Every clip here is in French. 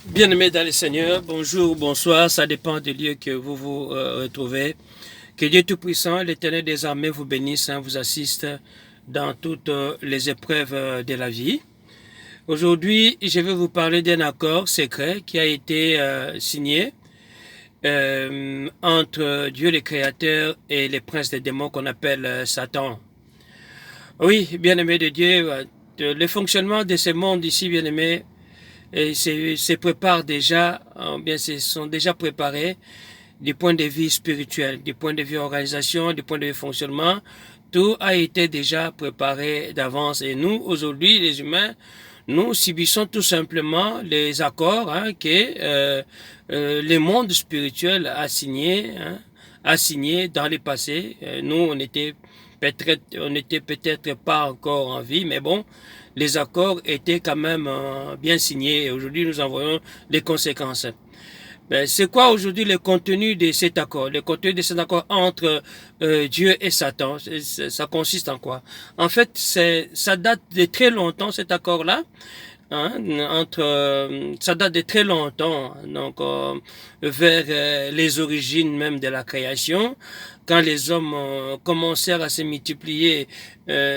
Bien-aimés dans le Seigneur, bonjour, bonsoir, ça dépend du lieu que vous vous retrouvez. Que Dieu Tout-Puissant, l'Éternel des armées vous bénisse, vous assiste dans toutes les épreuves de la vie. Aujourd'hui, je vais vous parler d'un accord secret qui a été signé entre Dieu le Créateur et les princes des démons qu'on appelle Satan. Oui, bien-aimés de Dieu, le fonctionnement de ce monde ici, bien-aimés, et se préparent déjà, bien, se sont déjà préparés du point de vue spirituel, du point de vue organisation, du point de vue fonctionnement. Tout a été déjà préparé d'avance. Et nous, aujourd'hui, les humains, nous subissons tout simplement les accords que le monde spirituel a signé dans le passé. Nous, on n'était peut-être pas encore en vie, mais bon, les accords étaient quand même bien signés. Et aujourd'hui, nous en voyons les conséquences. Ben, c'est quoi aujourd'hui le contenu de cet accord? Le contenu de cet accord entre Dieu et Satan, ça consiste en quoi? En fait, ça date de très longtemps, cet accord-là. Hein, ça date de très longtemps, donc vers les origines même de la création, quand les hommes commencèrent à se multiplier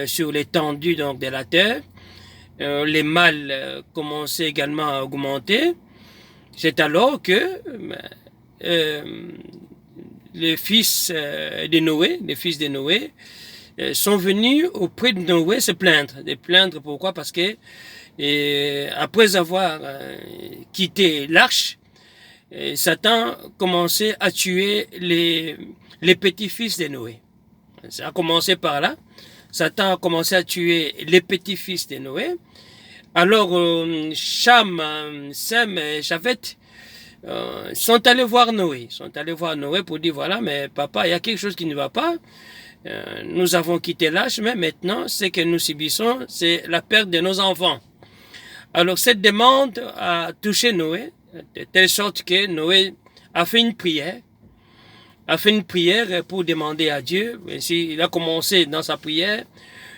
sur l'étendue donc de la terre, les mâles commençaient également à augmenter. C'est alors que euh, les fils de Noé, sont venus auprès de Noé se plaindre. De plaindre pourquoi? Parce que après avoir quitté l'arche, Satan commençait à tuer les petits-fils de Noé. Ça a commencé par là. Satan a commencé à tuer les petits-fils de Noé. Alors, Cham, Sem et Japheth sont allés voir Noé. Sont allés voir Noé pour dire, voilà, mais papa, il y a quelque chose qui ne va pas. Nous avons quitté l'âge, mais maintenant, ce que nous subissons, c'est la perte de nos enfants. Alors, cette demande a touché Noé, de telle sorte que Noé a fait une prière pour demander à Dieu. Il a commencé dans sa prière.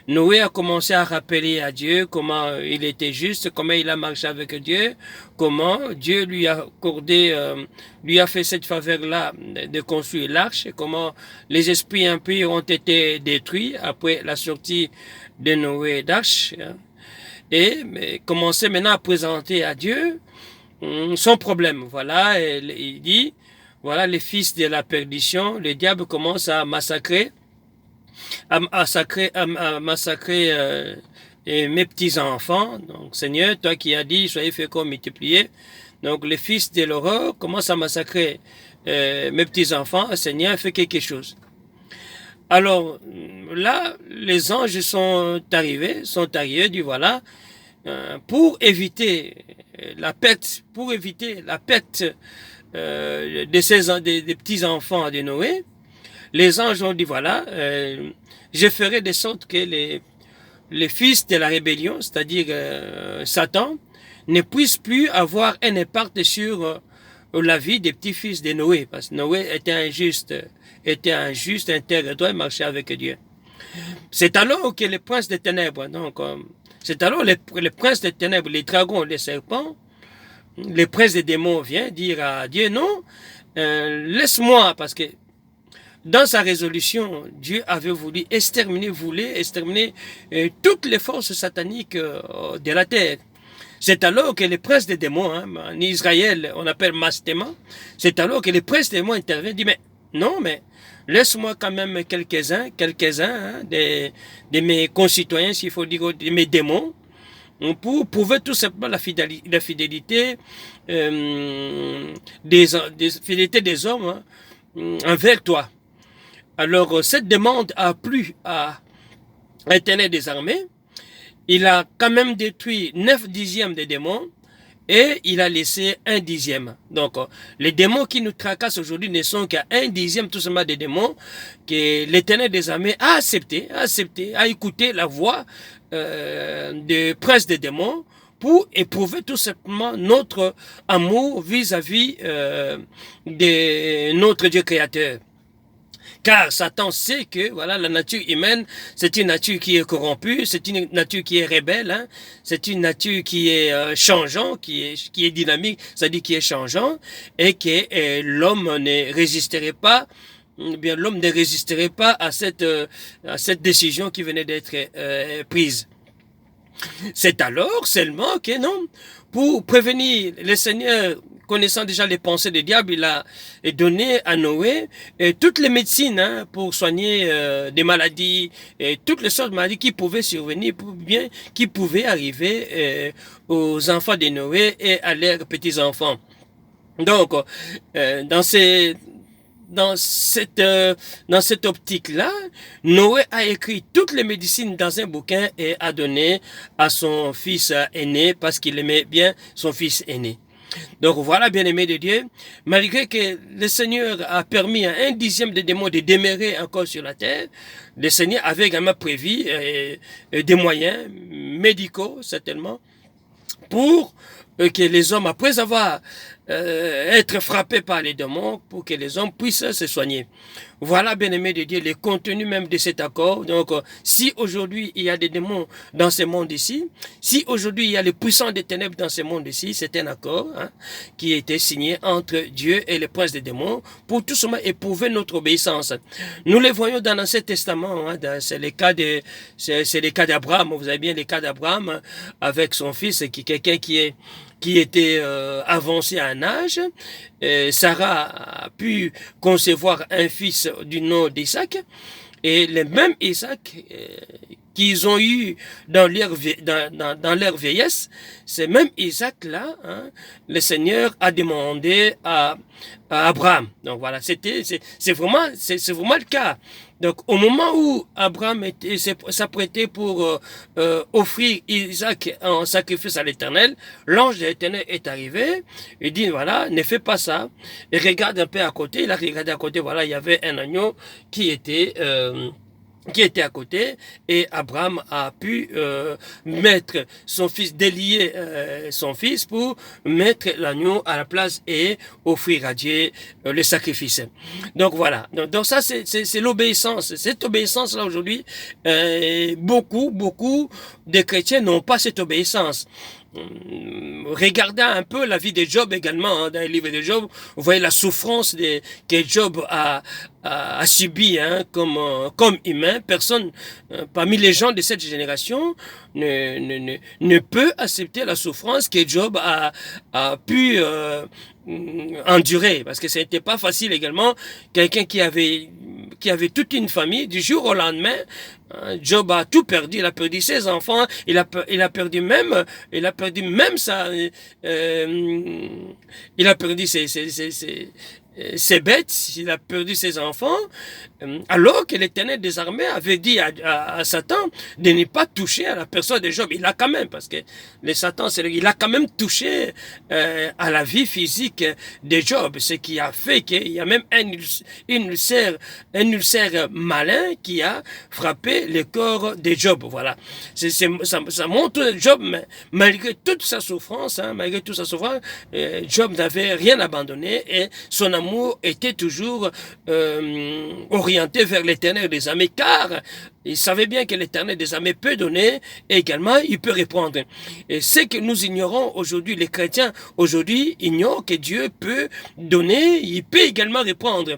Noé a commencé à rappeler à Dieu comment il était juste, comment il a marché avec Dieu, comment Dieu lui a accordé, lui a fait cette faveur-là de construire l'arche, comment les esprits impurs ont été détruits après la sortie de Noé d'arche, et commencer maintenant à présenter à Dieu son problème. Voilà, il dit, voilà les fils de la perdition, le diable commence à massacrer à massacrer mes petits-enfants. Donc, Seigneur, toi qui as dit, soyez féconds, multipliés. Donc, les fils de l'horreur commencent à massacrer mes petits-enfants. Seigneur, fais quelque chose. Alors, là, les anges sont arrivés, dit voilà, pour éviter la perte des petits-enfants de Noé, les anges ont dit, voilà, je ferai de sorte que les fils de la rébellion, c'est-à-dire Satan, ne puissent plus avoir un impact sur la vie des petits-fils de Noé, parce que Noé était injuste, intègre, doit marcher avec Dieu. C'est alors que les princes des ténèbres, donc, c'est alors les princes des ténèbres, les dragons, les serpents, les princes des démons viennent dire à Dieu, non, laisse-moi, parce que dans sa résolution, Dieu avait voulait exterminer toutes les forces sataniques de la terre. C'est alors que les princes des démons, en Israël, on appelle Mastéma, c'est alors que les princes des démons interviennent et disent, mais non, mais laisse-moi quand même quelques-uns de mes concitoyens, s'il faut dire, de mes démons, pour prouver tout simplement la fidélité, fidélité des hommes envers toi. Alors, cette demande a plu à Internet des armées. Il a quand même détruit 9 dixièmes des démons et il a laissé 1 dixième. Donc, les démons qui nous tracassent aujourd'hui ne sont qu'à 1 dixième tout simplement des démons que l'Éternel des armées a accepté, a écouté la voix du prince des démons pour éprouver tout simplement notre amour vis-à-vis de notre Dieu créateur. car Satan sait que voilà, la nature humaine, c'est une nature qui est corrompue, c'est une nature qui est rebelle, hein, c'est une nature qui est changeant, qui est dynamique, c'est-à-dire qui est changeant, et que l'homme ne résisterait pas, bien l'homme ne résisterait pas à cette décision qui venait d'être prise. C'est alors seulement que non, pour prévenir le Seigneur, connaissant déjà les pensées des diables, il a donné à Noé toutes les médecines hein, pour soigner des maladies, et toutes les sortes de maladies qui pouvaient survenir, bien qui pouvaient arriver aux enfants de Noé et à leurs petits-enfants. Donc, dans ces dans cette optique-là, Noé a écrit toutes les médecines dans un bouquin et a donné à son fils aîné parce qu'il aimait bien son fils aîné. Donc voilà, bien-aimé de Dieu, malgré que le Seigneur a permis à 1/10 des démons de demeurer encore sur la terre, le Seigneur avait également prévu des moyens médicaux, certainement, pour que les hommes, après avoir être frappés par les démons, pour que les hommes puissent se soigner. Voilà, bien-aimé de Dieu, les contenus même de cet accord. Donc, si aujourd'hui il y a des démons dans ce monde ici, si aujourd'hui il y a les puissants des ténèbres dans ce monde ici, c'est un accord hein, qui a été signé entre Dieu et les princes des démons pour tout simplement éprouver notre obéissance. Nous les voyons dans l'Ancien Testament, hein, c'est les cas d'Abraham. Vous avez bien les cas d'Abraham avec son fils, quelqu'un qui était avancé à un âge. Sarah a pu concevoir un fils du nom d'Isaac. Et le même Isaac qu'ils ont eu dans leur vieillesse, c'est même Isaac-là, hein, le Seigneur a demandé à Abraham. Donc voilà, c'est vraiment le cas. Donc au moment où Abraham s'apprêtait pour offrir Isaac en sacrifice à l'Éternel, l'ange de l'Éternel est arrivé. Il dit voilà, ne fais pas ça. Et regarde un peu à côté. Il a regardé à côté. Voilà, il y avait un agneau qui était à côté, et Abraham a pu mettre son fils, délier son fils pour mettre l'agneau à la place et offrir à Dieu le sacrifice. Donc voilà, donc ça c'est l'obéissance. Cette obéissance-là aujourd'hui, beaucoup de chrétiens n'ont pas cette obéissance. Regardez un peu la vie de Job également, hein, dans le livre de Job, vous voyez la souffrance que Job a subi hein, comme humain. Personne parmi les gens de cette génération ne peut accepter la souffrance que Job a pu endurer, parce que ce n'était pas facile également. Quelqu'un qui avait toute une famille, du jour au lendemain, Job a tout perdu. Il a perdu ses enfants, il a perdu même ça, il a perdu ses bêtes, il a perdu ses enfants, alors que l'Éternel des armées avait dit à Satan de ne pas toucher à la personne de Job. Il a quand même, parce que le Satan, il a quand même touché à la vie physique de Job, ce qui a fait qu'il y a même un ulcère malin qui a frappé le corps de Job. Voilà. Ça montre Job, malgré toute sa souffrance, hein, Job n'avait rien abandonné et son amour était toujours orienté vers l'Éternel des armées, car il savait bien que l'Éternel des armées peut donner et également il peut répondre. Et ce que nous ignorons aujourd'hui, les chrétiens aujourd'hui ignorent que Dieu peut donner, il peut également répondre.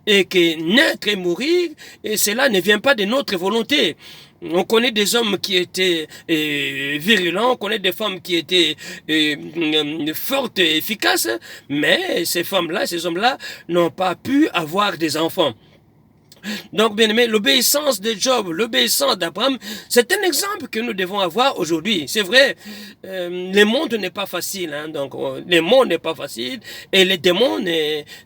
Et que naître et mourir, et cela ne vient pas de notre volonté. On connaît des hommes qui étaient virulents, on connaît des femmes qui étaient fortes et efficaces, mais ces femmes-là, ces hommes-là n'ont pas pu avoir des enfants. Donc, bien aimé, l'obéissance de Job, l'obéissance d'Abraham, c'est un exemple que nous devons avoir aujourd'hui. C'est vrai, le monde n'est pas facile, hein, donc le monde n'est pas facile, et les démons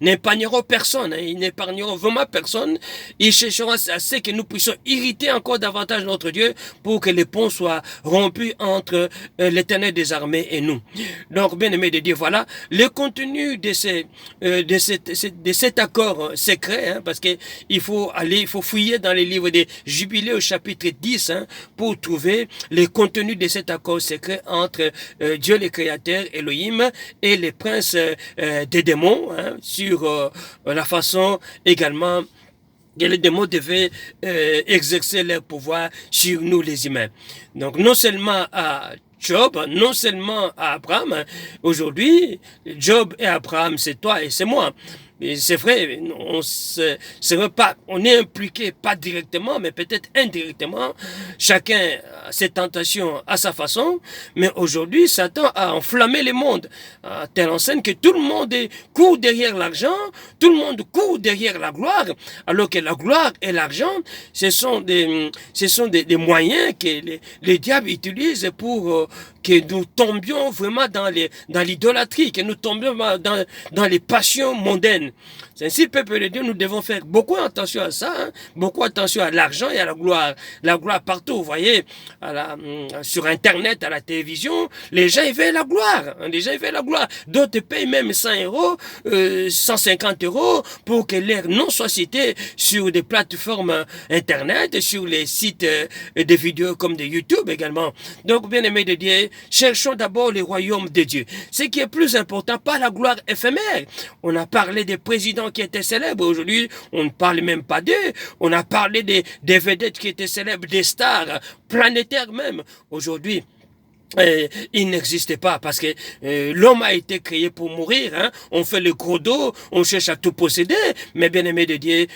n'épargneront personne, hein, ils n'épargneront vraiment personne. Ils chercheront à ce que nous puissions irriter encore davantage notre Dieu pour que les ponts soient rompus entre l'Éternel des armées et nous. Donc, bien aimé de Dieu, voilà le contenu de cet accord secret, hein, parce que il faut fouiller dans les livres des Jubilés au chapitre 10 hein, pour trouver les contenus de cet accord secret entre Dieu le Créateur, Elohim, et les princes des démons, hein, sur la façon également que les démons devaient exercer leur pouvoir sur nous les humains. Donc non seulement à Job, non seulement à Abraham, aujourd'hui, Job et Abraham, c'est toi et c'est moi. C'est vrai, on est impliqué, pas directement, mais peut-être indirectement. Chacun a ses tentations à sa façon. Mais aujourd'hui, Satan a enflammé le monde à telle enseigne que tout le monde court derrière l'argent, tout le monde court derrière la gloire, alors que la gloire et l'argent, ce sont des moyens que les diables utilisent pour que nous tombions vraiment dans l'idolâtrie, que nous tombions dans les passions mondaines. C'est ainsi, peuple de Dieu, nous devons faire beaucoup attention à ça, hein, beaucoup attention à l'argent et à la gloire. La gloire partout, vous voyez, sur Internet, à la télévision, les gens ils veulent la gloire. Hein, les gens ils veulent la gloire. D'autres payent même 100 euros, 150 euros pour que leur nom soit cité sur des plateformes Internet, sur les sites de vidéos comme de YouTube également. Donc, bien aimés de Dieu, cherchons d'abord le royaume de Dieu. Ce qui est plus important, pas la gloire éphémère. On a parlé des présidents qui étaient célèbres. Aujourd'hui, on ne parle même pas d'eux. On a parlé des vedettes qui étaient célèbres, des stars planétaires même. Aujourd'hui, il n'existait pas parce que l'homme a été créé pour mourir. Hein. On fait le gros dos, on cherche à tout posséder, mais bien aimé de Dieu,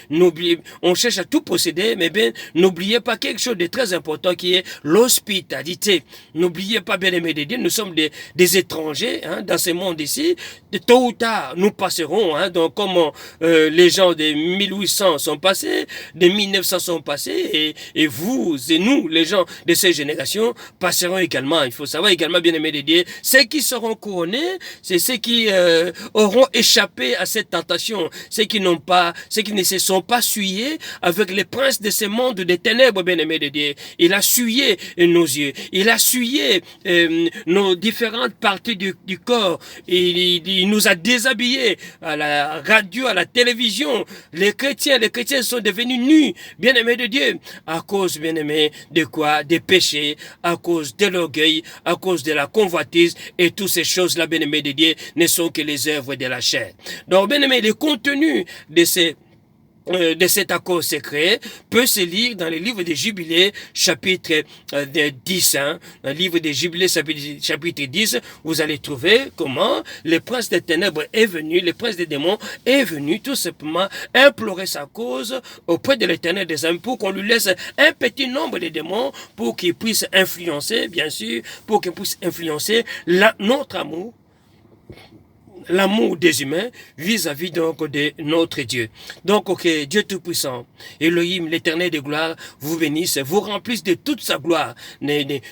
on cherche à tout posséder, mais bien n'oubliez pas quelque chose de très important qui est l'hospitalité. N'oubliez pas, bien aimé de Dieu, nous sommes des étrangers hein, dans ce monde ici. De tôt ou tard, nous passerons. Hein, donc comme les gens de 1800 sont passés, de 1900 sont passés, et vous et nous, les gens de ces générations, passeront également. Il faut savoir également, bien aimé de Dieu, ceux qui seront couronnés, c'est ceux qui auront échappé à cette tentation, ceux qui ne se sont pas souillés avec les princes de ce monde des ténèbres, bien aimé de Dieu. Il a souillé nos yeux, il a souillé nos différentes parties du corps, il nous a déshabillés à la radio, à la télévision. Les chrétiens sont devenus nus, bien aimé de Dieu, à cause, bien aimé, de quoi? Des péchés, à cause de l'orgueil, à cause de la convoitise, et toutes ces choses-là, bien-aimés de Dieu, ne sont que les œuvres de la chair. Donc, bien-aimés, le contenu de cet accord secret peut se lire dans le livre des Jubilés, chapitre 10. Hein. Dans le livre des Jubilés, chapitre 10, vous allez trouver comment le prince des ténèbres est venu, le prince des démons est venu tout simplement implorer sa cause auprès de l'Éternel des âmes pour qu'on lui laisse un petit nombre de démons pour qu'il puisse influencer, bien sûr, pour qu'il puisse influencer notre amour, l'amour des humains vis-à-vis donc de notre Dieu. Donc, ok, Dieu Tout-Puissant, Elohim, l'Éternel de gloire, vous bénisse, vous remplisse de toute sa gloire.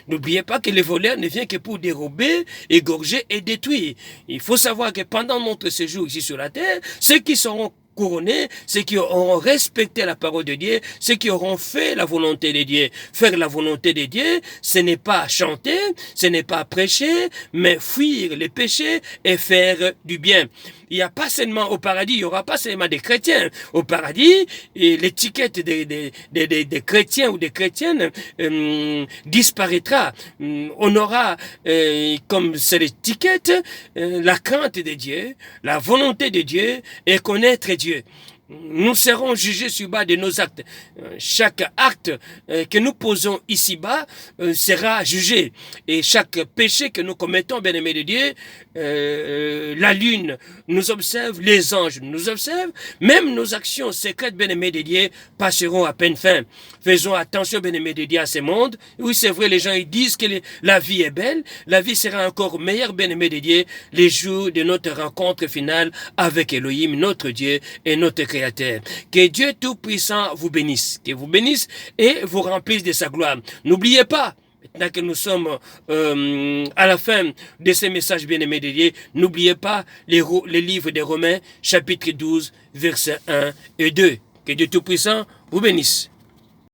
N'oubliez pas que le voleur ne vient que pour dérober, égorger et détruire. Il faut savoir que pendant notre séjour ici sur la terre, ceux qui seront couronnés, ceux qui auront respecté la parole de Dieu, ceux qui auront fait la volonté de Dieu. Faire la volonté de Dieu, ce n'est pas chanter, ce n'est pas prêcher, mais fuir les péchés et faire du bien. Il n'y a pas seulement au paradis, il n'y aura pas seulement des chrétiens. Au paradis, l'étiquette des chrétiens ou des chrétiennes disparaîtra. On aura comme cette étiquette la crainte de Dieu, la volonté de Dieu et connaître Dieu. Nous serons jugés sur base de nos actes. Chaque acte que nous posons ici-bas sera jugé. Et chaque péché que nous commettons, bien-aimés de Dieu, la lune nous observe, les anges nous observent, même nos actions secrètes, bien-aimés de Dieu, passeront à peine fin. Faisons attention, bien-aimés de Dieu, à ce monde. Oui, c'est vrai, les gens ils disent que la vie est belle. La vie sera encore meilleure, bien-aimés de Dieu, les jours de notre rencontre finale avec Elohim, notre Dieu et notre Créateur. Que Dieu Tout-Puissant vous bénisse, que vous bénisse et vous remplisse de sa gloire. N'oubliez pas, maintenant que nous sommes à la fin de ces messages bien-aimés de Dieu, n'oubliez pas les livres des Romains, chapitre 12, versets 1 et 2. Que Dieu Tout-Puissant vous bénisse.